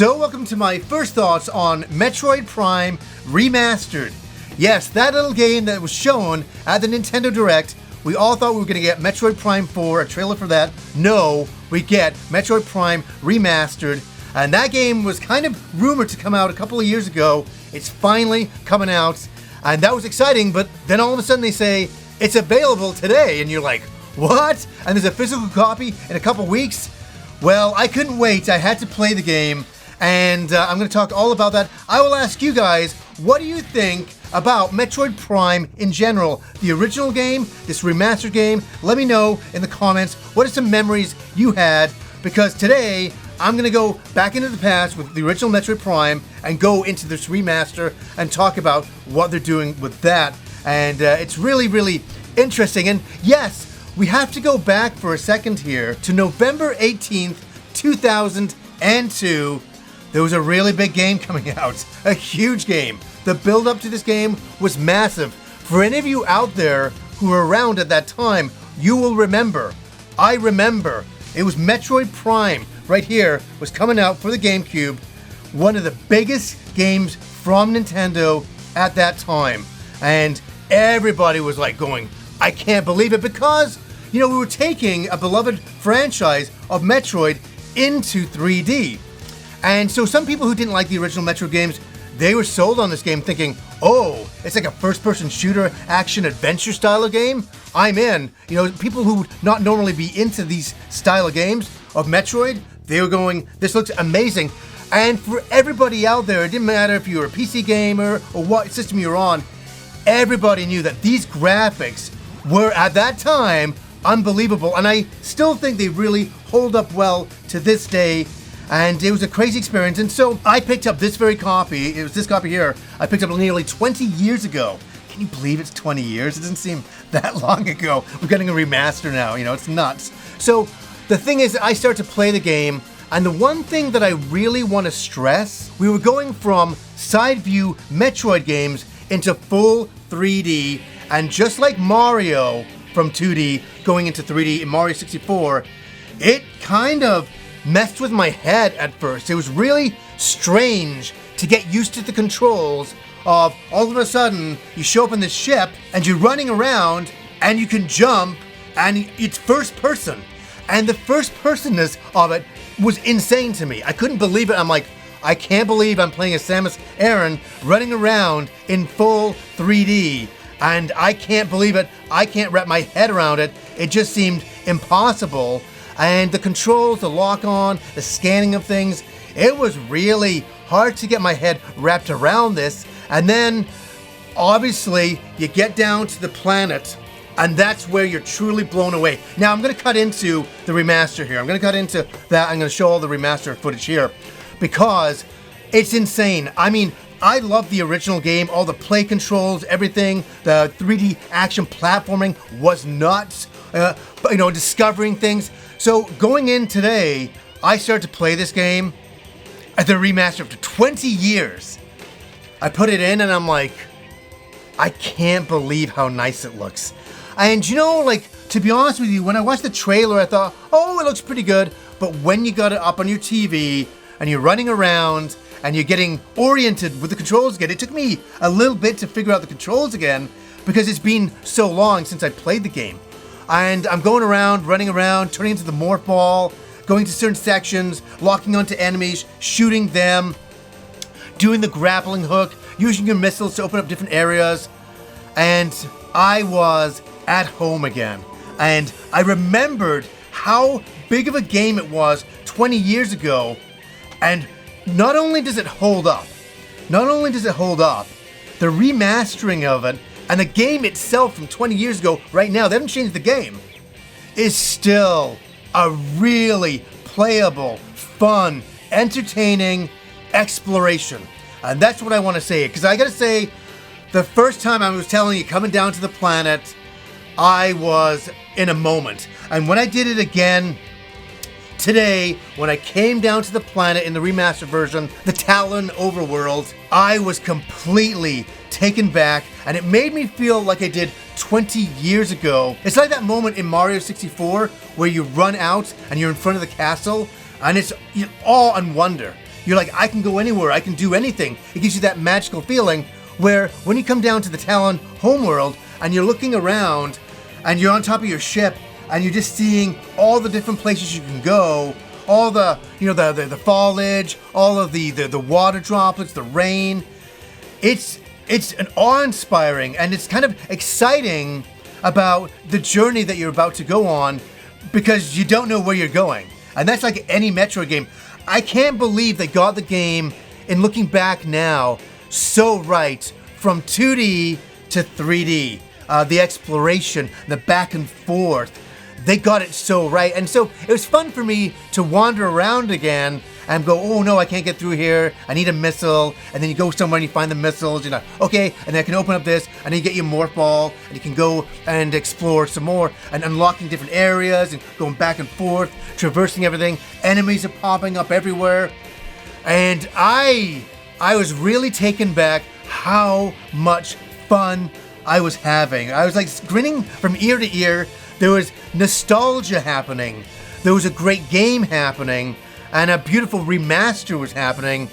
So welcome to my first thoughts on Metroid Prime Remastered. Yes, that little game that was shown at the Nintendo Direct. We all thought we were going to get Metroid Prime 4, a trailer for that. No, we get Metroid Prime Remastered. And that game was kind of rumored to come out a couple of years ago. It's finally coming out. And that was exciting, but then all of a sudden they say, it's available today. And you're like, what? And there's a physical copy in a couple weeks? Well, I couldn't wait. I had to play the game. And I'm going to talk all about that. I will ask you guys, what do you think about Metroid Prime in general? The original game, this remastered game? Let me know in the comments. What are some memories you had? Because today, I'm going to go back into the past with the original Metroid Prime and go into this remaster and talk about what they're doing with that. And it's really, really interesting. And yes, we have to go back for a second here to November 18th, 2002. There was a really big game coming out, a huge game. The build up to this game was massive. For any of you out there who were around at that time, you will remember. I remember. It was Metroid Prime right here was coming out for the GameCube. One of the biggest games from Nintendo at that time. And everybody was like going, I can't believe it, because, you know, we were taking a beloved franchise of Metroid into 3D. And so some people who didn't like the original Metroid games, they were sold on this game thinking, oh, it's like a first-person shooter, action-adventure style of game? I'm in. You know, people who would not normally be into these style of games of Metroid, they were going, this looks amazing. And for everybody out there, it didn't matter if you were a PC gamer or what system you were on, everybody knew that these graphics were, at that time, unbelievable. And I still think they really hold up well to this day. And it was a crazy experience. And so I picked up this very copy. It was this copy here. I picked up nearly 20 years ago. Can you believe it's 20 years? It doesn't seem that long ago. We're getting a remaster now. You know, it's nuts. So the thing is, I started to play the game. And the one thing that I really want to stress, we were going from side view Metroid games into full 3D. And just like Mario from 2D going into 3D in Mario 64, it kind of messed with my head at first. It was really strange to get used to the controls of all of a sudden you show up in this ship and you're running around and you can jump and it's first person. And the first personness of it was insane to me. I couldn't believe it. I'm like, I can't believe I'm playing as Samus Aran running around in full 3D. And I can't believe it. I can't wrap my head around it. It just seemed impossible. And the controls, the lock-on, the scanning of things, it was really hard to get my head wrapped around this. And then, obviously, you get down to the planet, and that's where you're truly blown away. Now, I'm going to cut into the remaster here. I'm going to cut into that. I'm going to show all the remaster footage here, because it's insane. I mean, I love the original game, all the play controls, everything. The 3D action platforming was nuts. You know, discovering things. So going in today, I started to play this game at the remaster after 20 years. I put it in and I'm like, I can't believe how nice it looks. And you know, like, to be honest with you, when I watched the trailer, I thought, oh, it looks pretty good. But when you got it up on your TV and you're running around and you're getting oriented with the controls again, it took me a little bit to figure out the controls again because it's been so long since I played the game. And I'm going around, running around, turning into the morph ball, going to certain sections, locking onto enemies, shooting them, doing the grappling hook, using your missiles to open up different areas. And I was at home again. And I remembered how big of a game it was 20 years ago. And not only does it hold up, the remastering of it, and the game itself from 20 years ago, right now, they haven't changed the game, is still a really playable, fun, entertaining exploration. And that's what I want to say. Because I got to say, the first time I was telling you, coming down to the planet, I was in a moment. And when I did it again today, when I came down to the planet in the remastered version, the Talon overworld, I was completely taken back, and it made me feel like I did 20 years ago. It's like that moment in Mario 64 where you run out and you're in front of the castle and it's all on wonder. you're like, I can go anywhere, I can do anything. It gives you that magical feeling where when you come down to the Talon homeworld and you're looking around and you're on top of your ship and you're just seeing all the different places you can go, all the, the foliage, all of the water droplets, the rain. It's an awe-inspiring, and it's kind of exciting about the journey that you're about to go on because you don't know where you're going. And that's like any Metroid game. I can't believe they got the game, in looking back now, so right from 2D to 3D. The exploration, the back and forth, they got it so right. And so it was fun for me to wander around again and go, oh no, I can't get through here, I need a missile. And then you go somewhere and you find the missiles, you're like, okay, and then I can open up this, and then you get your morph ball, and you can go and explore some more, and unlocking different areas, and going back and forth, traversing everything. Enemies are popping up everywhere. And I was really taken back how much fun I was having. I was like grinning from ear to ear. There was nostalgia happening. There was a great game happening, and a beautiful remaster was happening,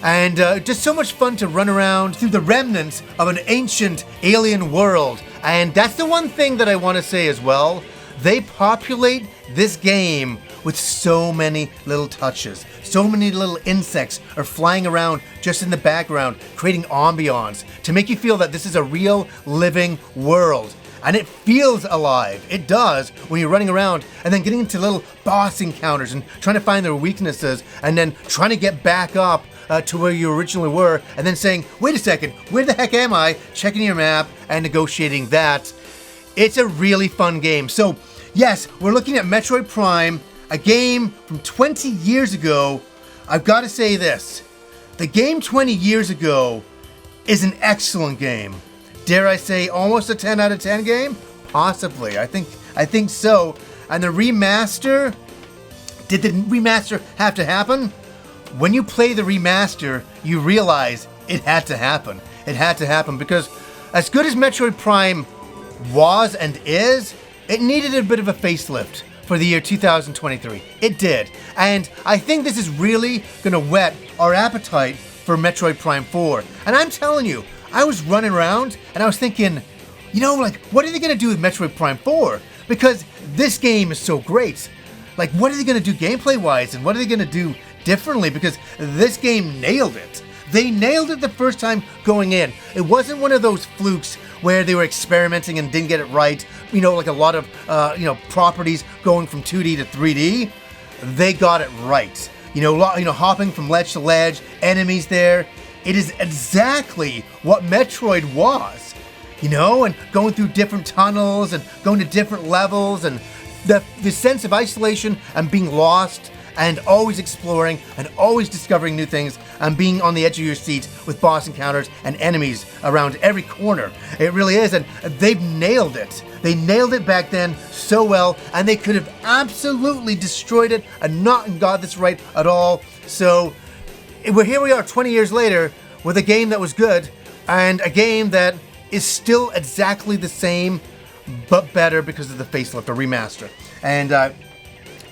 and just so much fun to run around through the remnants of an ancient alien world. And that's the one thing that I want to say as well. They populate this game with so many little touches. So many little insects are flying around just in the background, creating ambiance to make you feel that this is a real living world. And it feels alive. It does when you're running around and then getting into little boss encounters and trying to find their weaknesses and then trying to get back up to where you originally were and then saying, wait a second, where the heck am I? Checking your map and negotiating that. It's a really fun game. So yes, we're looking at Metroid Prime, a game from 20 years ago. I've got to say this. The game 20 years ago is an excellent game. Dare I say almost a 10 out of 10 game? Possibly. I think so. And the remaster, did the remaster have to happen? When you play the remaster, you realize it had to happen. It had to happen because as good as Metroid Prime was and is, it needed a bit of a facelift for the year 2023. It did. And I think this is really going to whet our appetite for Metroid Prime 4. And I'm telling you, I was running around and I was thinking, what are they going to do with Metroid Prime 4? Because this game is so great. Like, what are they going to do gameplay-wise, and what are they going to do differently? Because this game nailed it. They nailed it the first time going in. It wasn't one of those flukes where they were experimenting and didn't get it right. Like a lot of, properties going from 2D to 3D. They got it right. Hopping from ledge to ledge, enemies there. It is exactly what Metroid was, and going through different tunnels and going to different levels, and the sense of isolation and being lost and always exploring and always discovering new things and being on the edge of your seat with boss encounters and enemies around every corner. It really is, and they've nailed it. They nailed it back then so well, and they could have absolutely destroyed it and not got this right at all. So here we are 20 years later with a game that was good and a game that is still exactly the same but better because of the facelift, or remaster. And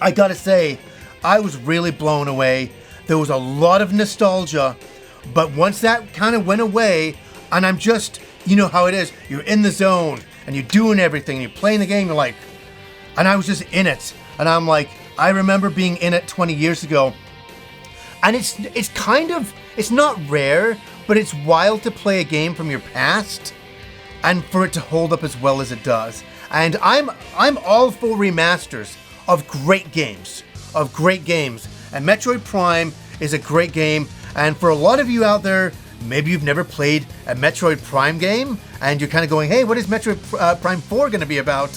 I gotta say, I was really blown away. There was a lot of nostalgia, but once that kind of went away, and I'm just, how it is, you're in the zone and you're doing everything, you're playing the game, you're like, and I was just in it. And I'm like, I remember being in it 20 years ago. And it's not rare, but it's wild to play a game from your past and for it to hold up as well as it does. And I'm all for remasters of great games. And Metroid Prime is a great game. And for a lot of you out there, maybe you've never played a Metroid Prime game and you're kind of going, hey, what is Metroid Prime 4 going to be about?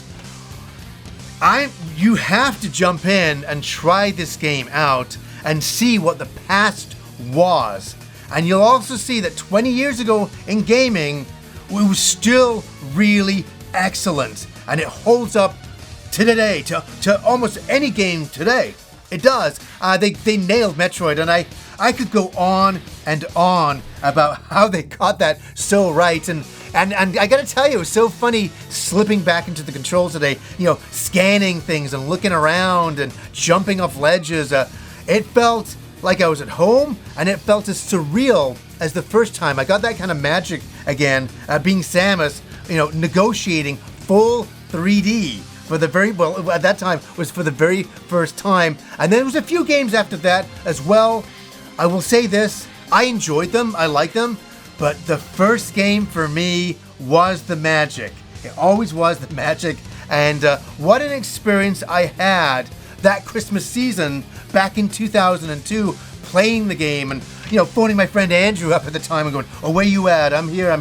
You have to jump in and try this game out and see what the past was. And you'll also see that 20 years ago in gaming, it was still really excellent. And it holds up to today, to almost any game today. It does. They nailed Metroid, and I could go on and on about how they got that so right. And I gotta tell you, it was so funny slipping back into the controls today, scanning things and looking around and jumping off ledges. It felt like I was at home, and it felt as surreal as the first time. I got that kind of magic again, being Samus, negotiating full 3D for the at that time was for the very first time. And then there was a few games after that as well. I will say this, I enjoyed them, I liked them, but the first game for me was the magic. It always was the magic, and what an experience I had that Christmas season back in 2002, playing the game and phoning my friend Andrew up at the time and going, "Oh, where you at? I'm here,"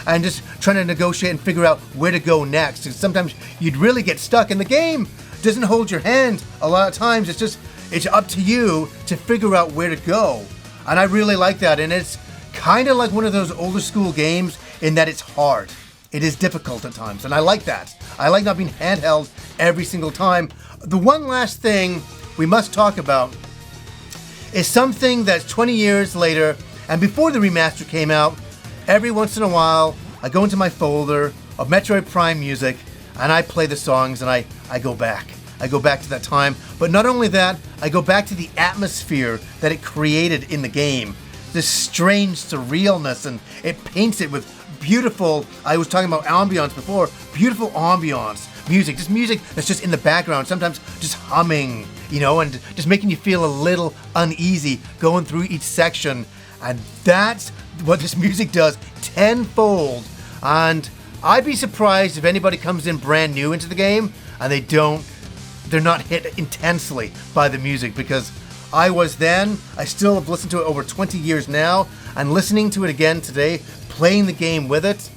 and just trying to negotiate and figure out where to go next. And sometimes you'd really get stuck, and the game doesn't hold your hand a lot of times. It's up to you to figure out where to go, and I really like that. And it's kind of like one of those older school games in that it's hard. It is difficult at times, and I like that. I like not being handheld every single time. The one last thing we must talk about is something that's 20 years later, and before the remaster came out, every once in a while, I go into my folder of Metroid Prime music, and I play the songs, and I go back. I go back to that time. But not only that, I go back to the atmosphere that it created in the game. This strange surrealness, and it paints it with beautiful, I was talking about ambiance before, beautiful ambiance, music that's just in the background, sometimes just humming, and just making you feel a little uneasy going through each section. And that's what this music does tenfold. And I'd be surprised if anybody comes in brand new into the game and they're not hit intensely by the music, because I was then, I still have listened to it over 20 years now, and listening to it again today, playing the game with it,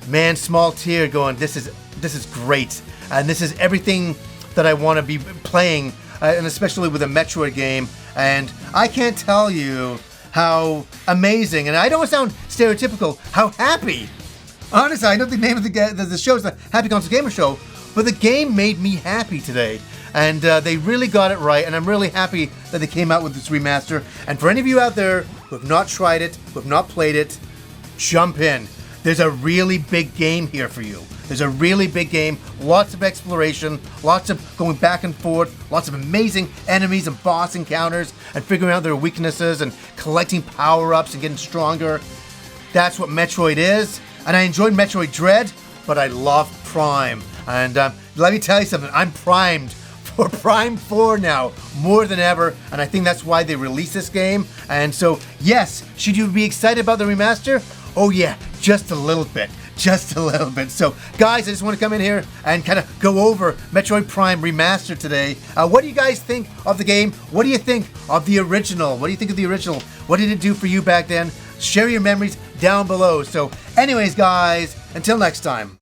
man, small tear going, this is great, and this is everything that I want to be playing, and especially with a Metroid game. And I can't tell you how amazing, and I don't sound stereotypical, how happy. Honestly, I know the name of the show is the Happy Console Gamer Show, but the game made me happy today. And they really got it right, and I'm really happy that they came out with this remaster. And for any of you out there who have not tried it, who have not played it, jump in. There's a really big game here for you. There's a really big game, lots of exploration, lots of going back and forth, lots of amazing enemies and boss encounters, and figuring out their weaknesses and collecting power-ups and getting stronger. That's what Metroid is. And I enjoyed Metroid Dread, but I love Prime. And let me tell you something, I'm primed for Prime 4 now, more than ever, and I think that's why they released this game. And so, yes, should you be excited about the remaster? Oh yeah, just a little bit. So, guys, I just want to come in here and kind of go over Metroid Prime Remastered today. What do you guys think of the game? What do you think of the original? What do you think of the original? What did it do for you back then? Share your memories down below. So, anyways, guys, until next time.